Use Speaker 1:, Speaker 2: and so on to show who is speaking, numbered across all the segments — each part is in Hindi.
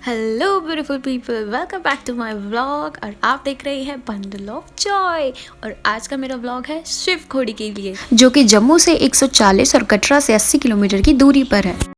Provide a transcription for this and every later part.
Speaker 1: Hello beautiful people, welcome back to my vlog. और आप देख रहे हैं बंडल ऑफ जॉय। और आज का मेरा व्लॉग है शिव खोड़ी के लिए, जो कि जम्मू से 140 और कटरा से 80 किलोमीटर की दूरी पर है।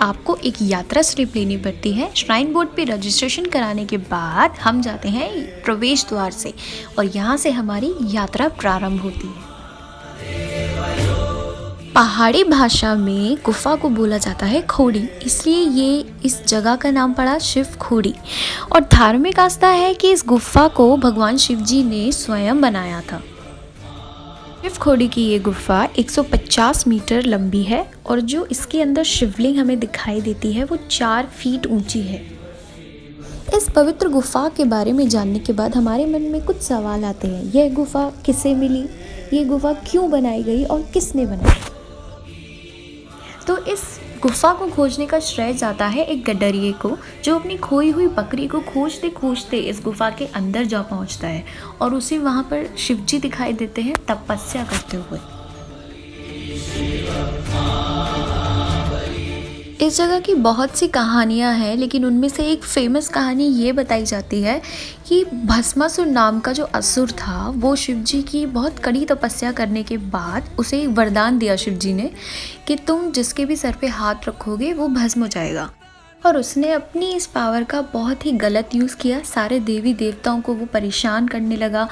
Speaker 1: आपको एक यात्रा स्लिप लेनी पड़ती है। श्राइन बोर्ड पे रजिस्ट्रेशन कराने के बाद हम जाते हैं प्रवेश द्वार से और यहाँ से हमारी यात्रा प्रारंभ होती है। पहाड़ी भाषा में गुफा को बोला जाता है खोड़ी, इसलिए ये इस जगह का नाम पड़ा शिव खोड़ी। और धार्मिक आस्था है कि इस गुफा को भगवान शिव जी ने स्वयं बनाया था। शिव खोड़ी की ये गुफा 150 मीटर लंबी है और जो इसके अंदर शिवलिंग हमें दिखाई देती है वो 4 फीट ऊंची है। इस पवित्र गुफा के बारे में जानने के बाद हमारे मन में कुछ सवाल आते हैं। यह गुफा किसे मिली, ये गुफा क्यों बनाई गई और किसने बनाई? तो इस गुफा को खोजने का श्रेय जाता है एक गडरिये को, जो अपनी खोई हुई बकरी को खोजते खोजते इस गुफा के अंदर जा पहुंचता है और उसे वहां पर शिवजी दिखाई देते हैं तपस्या करते हुए। इस जगह की बहुत सी कहानियां हैं, लेकिन उनमें से एक फेमस कहानी ये बताई जाती है कि भस्मासुर नाम का जो असुर था वो शिवजी की बहुत कड़ी तपस्या करने के बाद उसे एक वरदान दिया शिवजी ने कि तुम जिसके भी सर पे हाथ रखोगे वो भस्म हो जाएगा। और उसने अपनी इस पावर का बहुत ही गलत यूज़ किया। सारे देवी देवताओं को वो परेशान करने लगा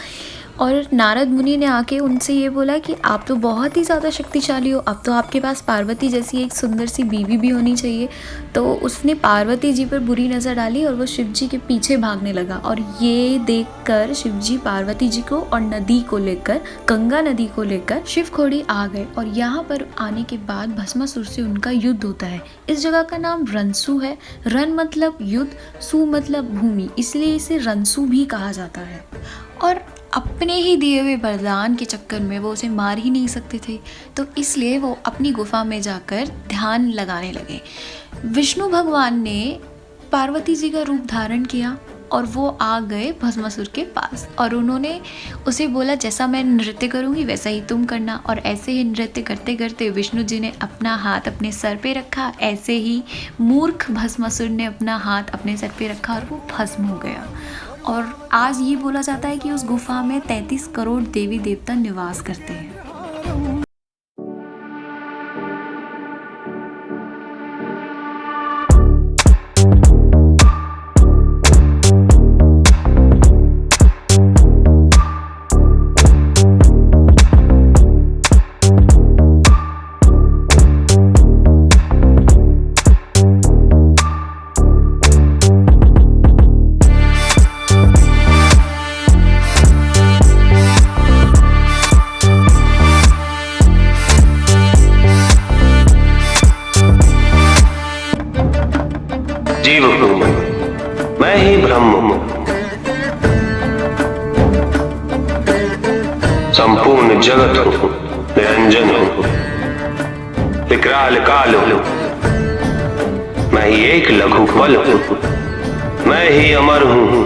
Speaker 1: और नारद मुनि ने आके उनसे ये बोला कि आप तो बहुत ही ज़्यादा शक्तिशाली हो, अब तो आपके पास पार्वती जैसी एक सुंदर सी बीवी भी होनी चाहिए। तो उसने पार्वती जी पर बुरी नज़र डाली और वो शिव जी के पीछे भागने लगा। और ये देखकर शिव जी पार्वती जी को और नदी को लेकर, गंगा नदी को लेकर शिव खोड़ी आ गए। और यहाँ पर आने के बाद भस्मासुर से उनका युद्ध होता है। इस जगह का नाम रनसू है। रन मतलब युद्ध, सू मतलब भूमि, इसलिए इसे रनसू भी कहा जाता है। और अपने ही दिए हुए वरदान के चक्कर में वो उसे मार ही नहीं सकते थे, तो इसलिए वो अपनी गुफा में जाकर ध्यान लगाने लगे। विष्णु भगवान ने पार्वती जी का रूप धारण किया और वो आ गए भस्मासुर के पास और उन्होंने उसे बोला जैसा मैं नृत्य करूँगी वैसा ही तुम करना। और ऐसे ही नृत्य करते करते विष्णु जी ने अपना हाथ अपने सर पे रखा, ऐसे ही मूर्ख भस्मासुर ने अपना हाथ अपने सर पे रखा और वो भस्म हो गया। और आज ये बोला जाता है कि उस गुफा में 33 करोड़ देवी देवता निवास करते हैं।
Speaker 2: जीव हूँ मैं ही ब्रह्म हूँ, संपूर्ण जगत हूँ, निरंजन हूँ, विकराल काल हूँ, मैं ही एक लघु फल हूँ, मैं ही अमर हूँ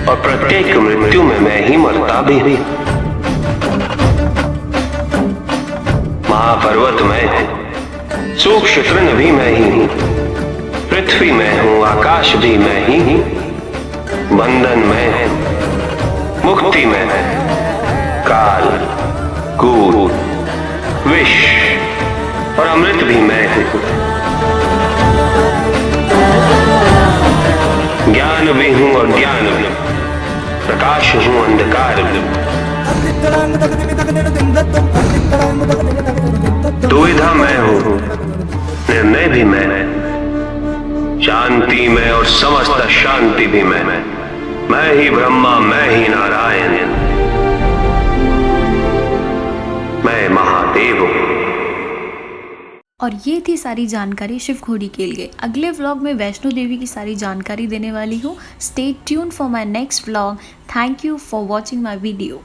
Speaker 2: और प्रत्येक मृत्यु में मैं ही मरता भी हूँ। महापर्वत मैं हूँ, सूक्ष्म तृण भी मैं ही हूँ, पृथ्वी मैं हूँ, आकाश भी मैं ही हूँ, बंधन मैं हूँ, मुक्ति मैं हूँ, काल कूट, विष और अमृत भी मैं हूं। ज्ञान भी हूं और ज्ञान भी, प्रकाश हूं अंधकार भी। दुविधा मैं हूं, निर्णय भी मैं, शांति में और समस्त शांति भी मैं ही ब्रह्मा, मैं ही नारायण, मैं महादेव हूं।
Speaker 1: और ये थी सारी जानकारी शिव खोड़ी के लिए। अगले व्लॉग में वैष्णो देवी की सारी जानकारी देने वाली हूँ। Stay tuned for my next vlog. Thank you for watching my video.